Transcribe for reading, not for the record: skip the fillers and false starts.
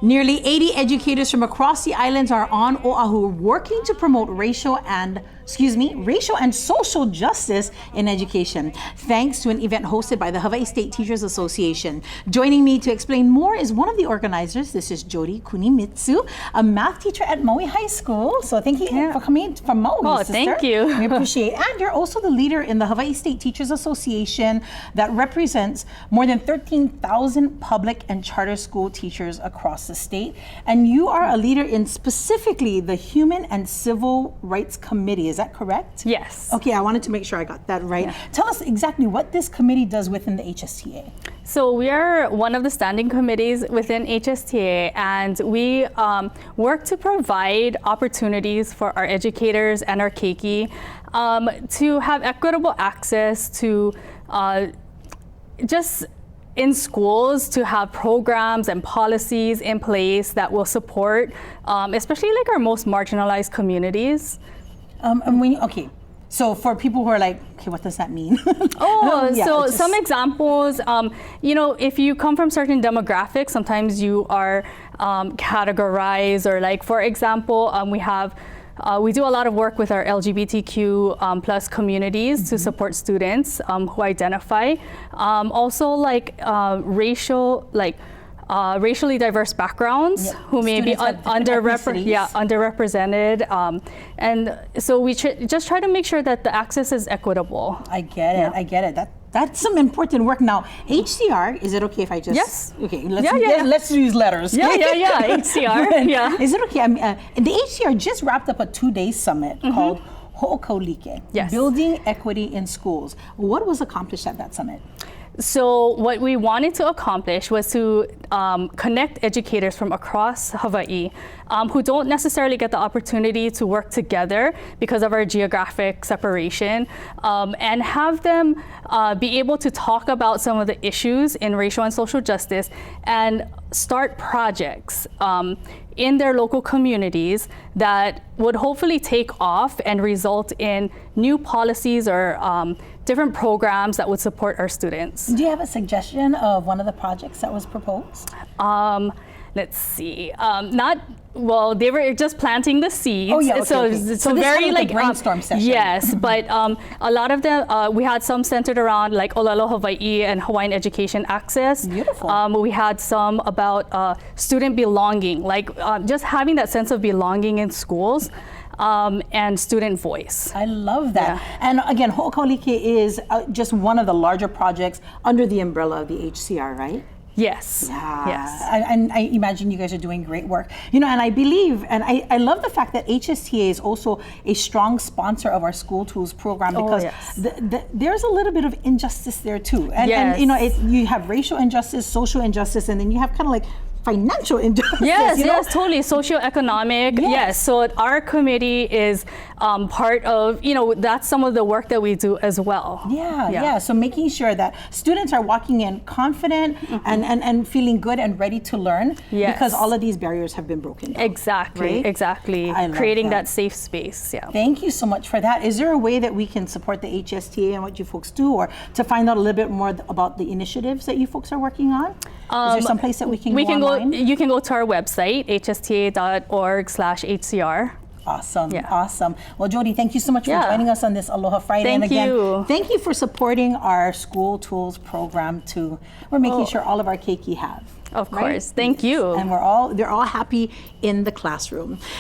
Nearly 80 educators from across the islands are on Oahu working to promote racial and social justice in education, thanks to an event hosted by the Hawaii State Teachers Association. Joining me to explain more is one of the organizers. This is Jodi Kunimitsu, a math teacher at Maui High School. So thank you for coming from Maui, sister. Thank you. We appreciate it. And you're also the leader in the Hawaii State Teachers Association that represents more than 13,000 public and charter school teachers across the state. And you are a leader in specifically the Human and Civil Rights Committee. Is that correct? Yes. Okay, I wanted to make sure I got that right. Yeah. Tell us exactly what this committee does within the HSTA. So we are one of the standing committees within HSTA, and we work to provide opportunities for our educators and our keiki to have equitable access to just in schools, to have programs and policies in place that will support especially like our most marginalized communities. So for people who are like, okay, what does that mean? Some examples, if you come from certain demographics, sometimes you are categorized, or like, for example, we do a lot of work with our LGBTQ plus communities to support students who identify. Also, like racially diverse backgrounds who may be underrepresented, and so we just try to make sure that the access is equitable. I get it. I get it. That's some important work. Now, HCR, is it okay if I just? Yes. Okay. Let's use letters. HCR. Is it okay? The HCR just wrapped up a 2-day summit called Ho'okaulike, Building Equity in Schools. What was accomplished at that summit? So what we wanted to accomplish was to connect educators from across Hawaii who don't necessarily get the opportunity to work together because of our geographic separation, and have them be able to talk about some of the issues in racial and social justice and start projects in their local communities that would hopefully take off and result in new policies or different programs that would support our students. Do you have a suggestion of one of the projects that was proposed? Let's see. They were just planting the seeds. Oh, yeah, okay. So very like brainstorm session. Yes, but a lot of them, we had some centered around like Olelo Hawaii and Hawaiian education access. Beautiful. We had some about student belonging, like just having that sense of belonging in schools. And student voice. I love that. Yeah. And again, Ho'okaulike is just one of the larger projects under the umbrella of the HCR, right? Yes. Yeah. Yes. And I imagine you guys are doing great work. And I believe, and I love the fact that HSTA is also a strong sponsor of our School Tools program, because there's a little bit of injustice there too. And you have racial injustice, social injustice, and then you have kind of like financial injustice. Yes, totally. Socioeconomic. Yes. So our committee is part of, that's some of the work that we do as well. Yeah. So making sure that students are walking in confident and feeling good and ready to learn, because all of these barriers have been broken down. Exactly. Creating that safe space. Yeah. Thank you so much for that. Is there a way that we can support the HSTA and what you folks do, or to find out a little bit more about the initiatives that you folks are working on? Is there some place that we can go online? You can go to our website, hsta.org/HCR. Awesome. Well, Jodi, thank you so much for joining us on this Aloha Friday. Thank you. Thank you for supporting our School Tools program too. We're making sure all of our keiki have. Of course. Thank you. And they're all happy in the classroom.